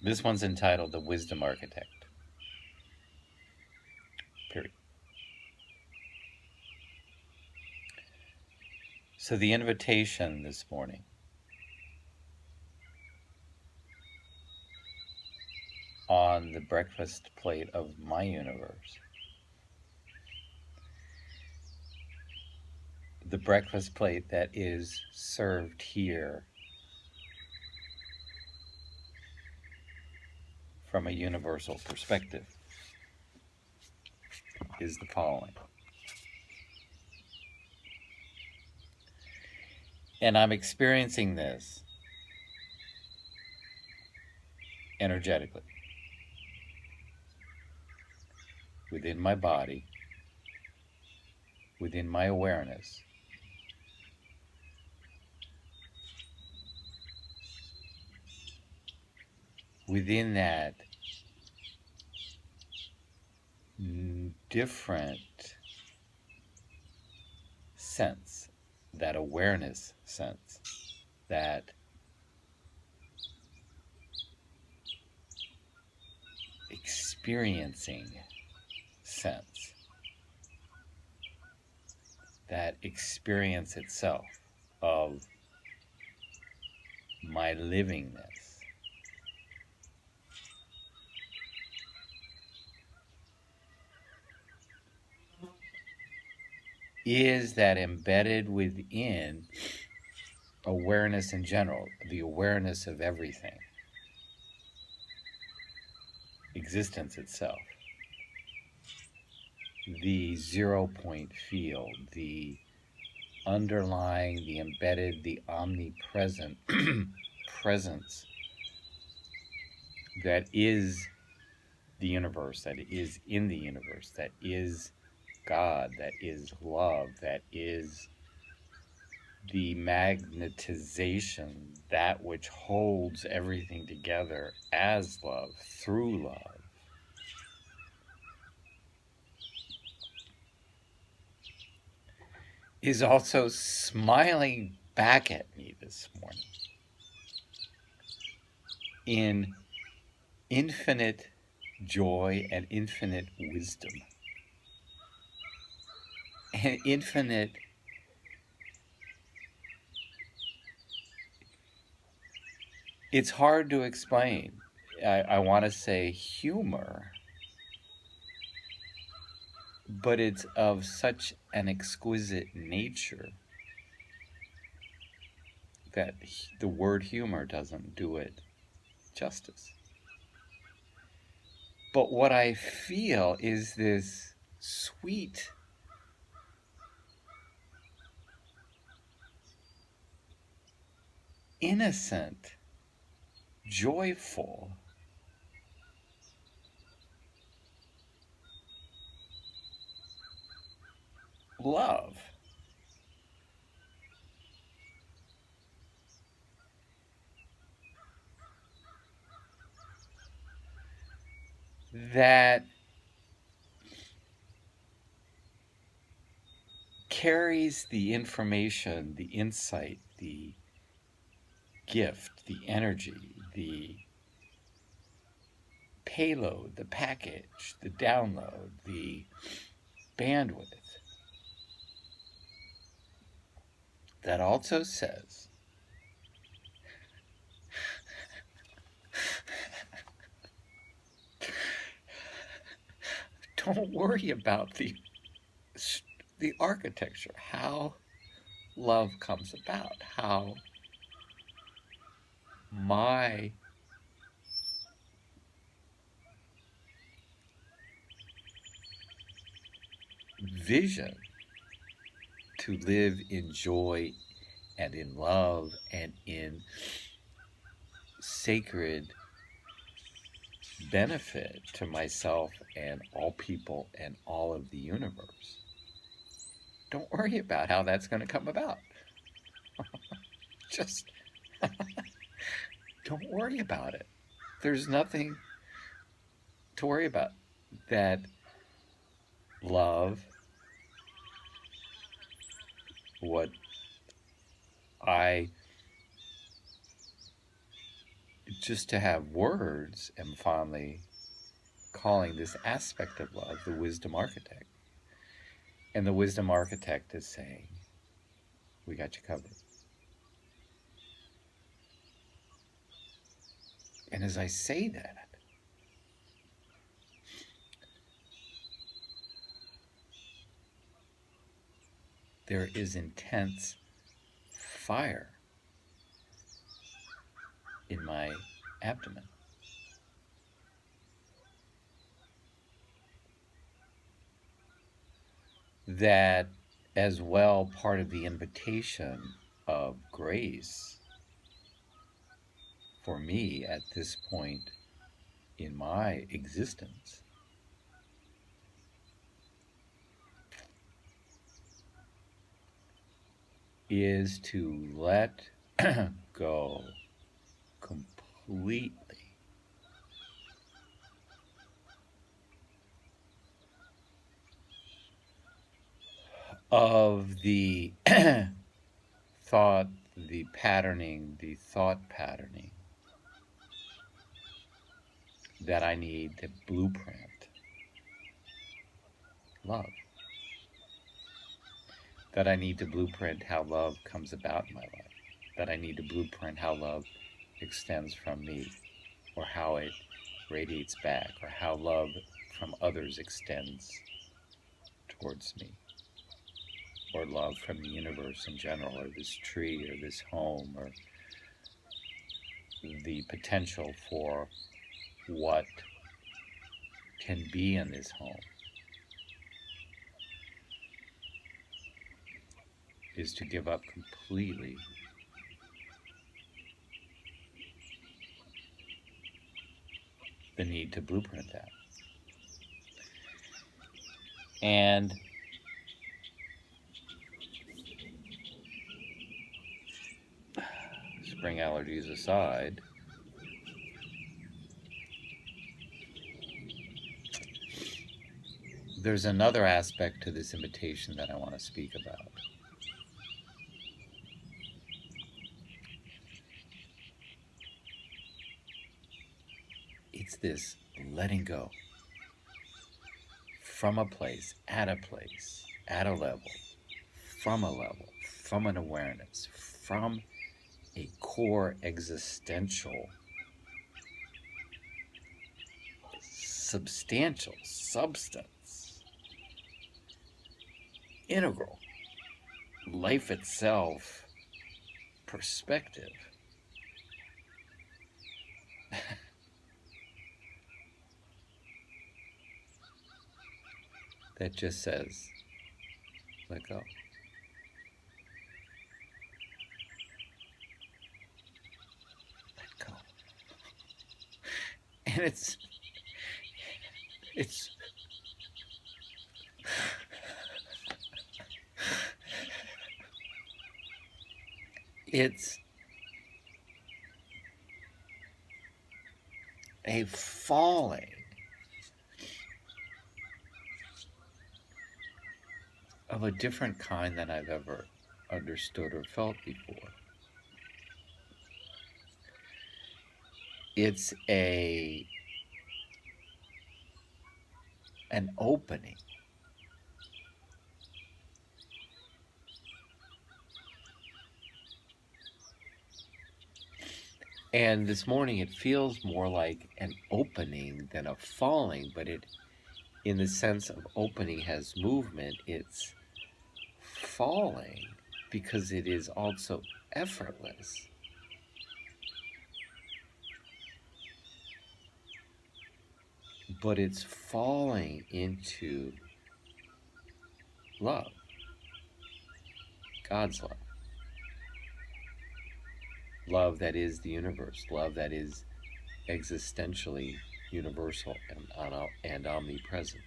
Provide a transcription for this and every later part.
This one's entitled The Wisdom Architect. Period. So the invitation this morning on the breakfast plate of my universe, the breakfast plate that is served here from a universal perspective, is the following. And I'm experiencing this energetically within my body, within my awareness. Within that different sense, that awareness sense, that experiencing sense, that experience itself of my livingness. Is that embedded within awareness in general, the awareness of everything, existence itself, the 0 point field, the underlying, the embedded, the omnipresent presence that is the universe, that is in the universe, that is God, that is love, that is the magnetization, that which holds everything together as love, through love. Is also smiling back at me this morning in infinite joy and infinite wisdom and infinite it's hard to explain. I want to say humor, but it's of such an exquisite nature that the word humor doesn't do it justice. But what I feel is this sweet, innocent, joyful love that carries the information, the insight, the gift, the energy, the payload, the package, the download, the bandwidth that also says, don't worry about the architecture, how love comes about, how my vision to live in joy and in love and in sacred benefit to myself and all people and all of the universe. Don't worry about how that's going to come about. Just don't worry about it. There's nothing to worry about. That love, what I just to have words, am finally calling this aspect of love the wisdom architect. And the wisdom architect is saying, we got you covered. And as I say that, there is intense fire in my abdomen. That, as well, part of the invitation of grace for me at this point in my existence is to let go completely of the thought, the patterning, the thought patterning that I need to blueprint love. That I need to blueprint how love comes about in my life. That I need to blueprint how love extends from me, or how it radiates back, or how love from others extends towards me, or love from the universe in general, or this tree, or this home, or the potential for what can be in this home is to give up completely the need to blueprint that. And spring allergies aside, there's another aspect to this invitation that I want to speak about. It's this letting go from a place, at a level, from a level, from an awareness, from a core existential, substantial, substance, integral, life itself perspective. That just says, let go. Let go. And it's a falling of a different kind than I've ever understood or felt before. It's an opening. And this morning it feels more like an opening than a falling, but it, in the sense of opening, has movement. It's falling because it is also effortless. But it's falling into love, God's love. Love that is the universe, love that is existentially universal and omnipresent.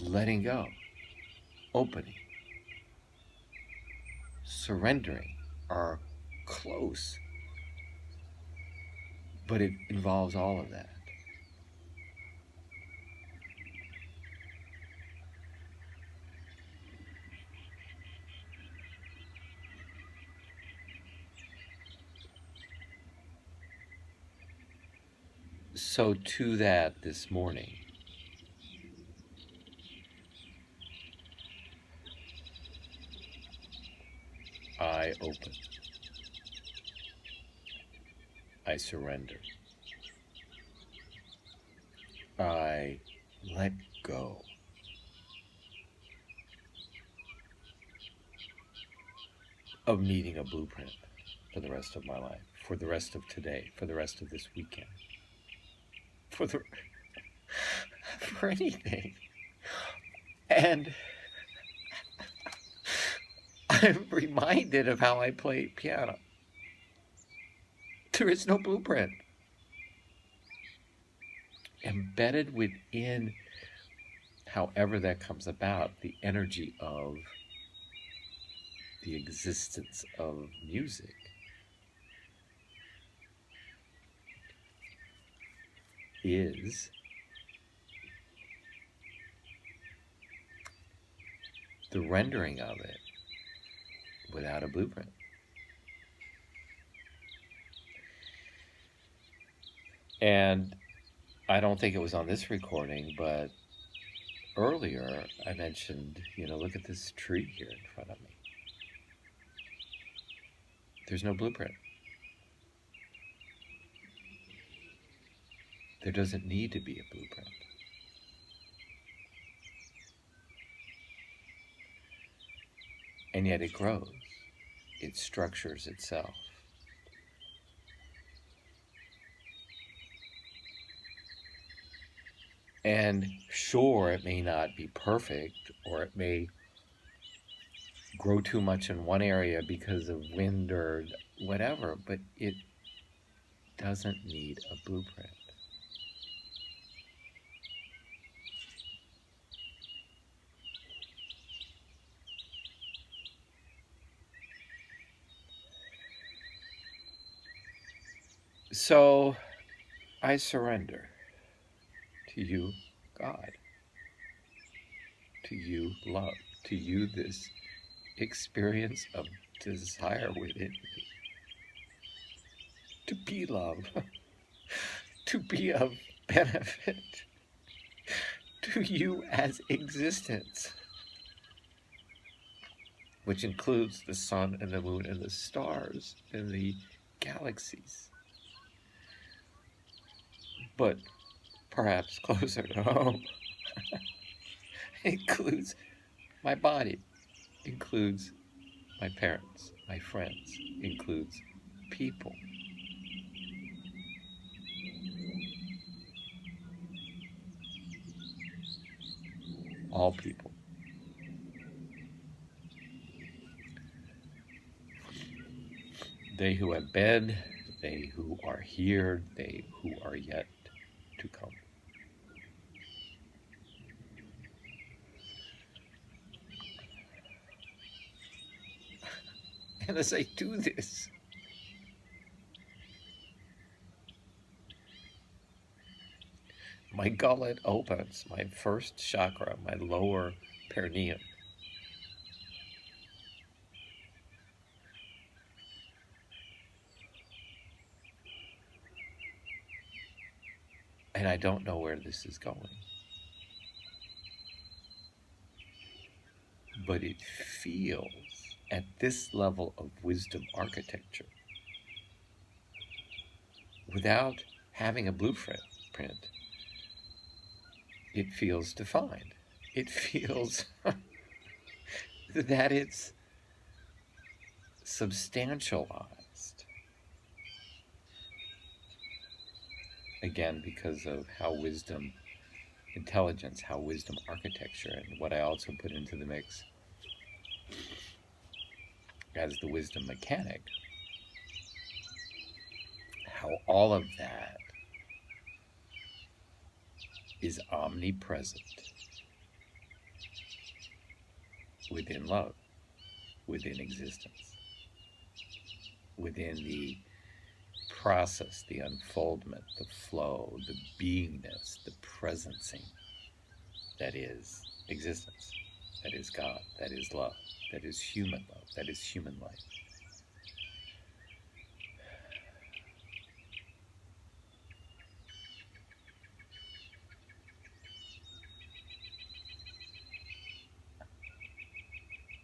Letting go, opening, surrendering are close, but it involves all of that. So to that this morning, I open, I surrender, I let go of needing a blueprint for the rest of my life, for the rest of today, for the rest of this weekend, for the for anything. And I'm reminded of how I play piano. There is no blueprint. Embedded within, however that comes about, the energy of the existence of music is the rendering of it without a blueprint. And I don't think it was on this recording, but earlier I mentioned, look at this tree here in front of me. There's no blueprint. There doesn't need to be a blueprint. And yet it grows. It structures itself. And sure, it may not be perfect, or it may grow too much in one area because of wind or whatever, but it doesn't need a blueprint. So I surrender to you, God, to you, love, to you, this experience of desire within me, to be love, to be of benefit, to you as existence, which includes the sun and the moon and the stars and the galaxies. But perhaps closer to home, includes my body, includes my parents, my friends, includes people. All people. They who have been, they who are here, they who are yet to come. And as I do this, my gullet opens, my first chakra, my lower perineum. And I don't know where this is going. But it feels, at this level of wisdom architecture, without having a blueprint, it feels defined. It feels that it's substantialized. Again, because of how wisdom intelligence, how wisdom architecture, and what I also put into the mix as the wisdom mechanic, how all of that is omnipresent within love, within existence, within the process, the unfoldment, the flow, the beingness, the presencing that is existence, that is God, that is love, that is human love, that is human life.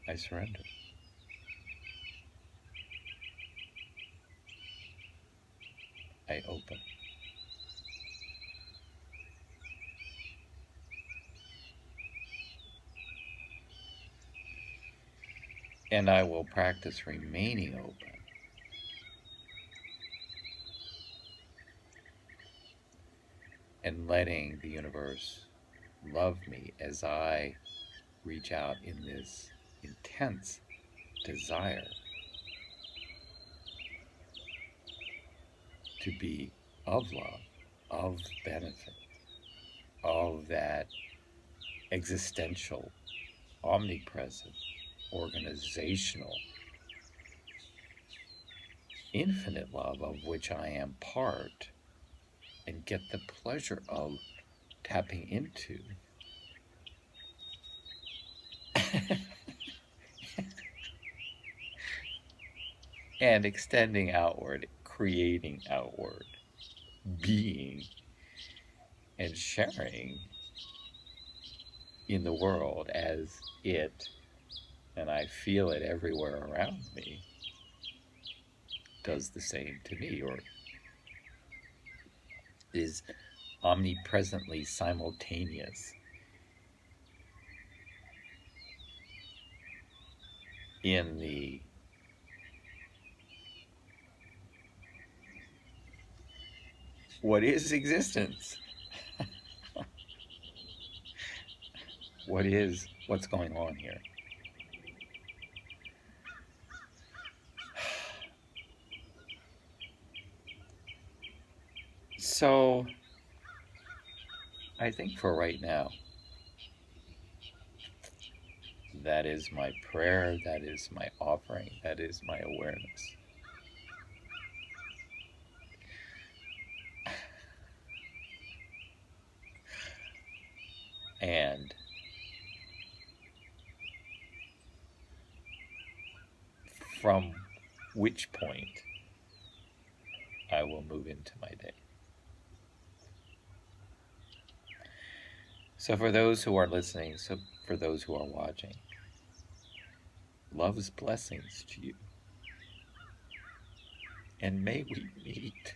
I surrender. I open. And I will practice remaining open and letting the universe love me as I reach out in this intense desire to be of love, of benefit, of that existential, omnipresent, organizational, infinite love of which I am part, and get the pleasure of tapping into. And extending outward, creating outward, being and sharing in the world as it, and I feel it everywhere around me, does the same to me, or is omnipresently simultaneous in the what is existence? What's going on here? So I think for right now, that is my prayer, that is my offering, that is my awareness. And from which point I will move into my day. So for those who are listening, so for those who are watching, love's blessings to you. And may we meet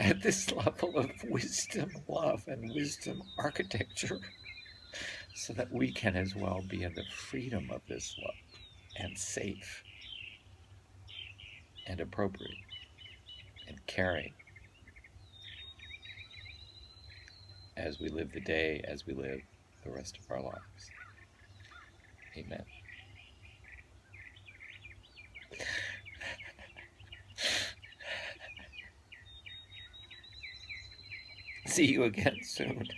at this level of wisdom, love, and wisdom architecture so that we can as well be in the freedom of this love and safe and appropriate and caring as we live the day, as we live the rest of our lives. Amen. See you again soon.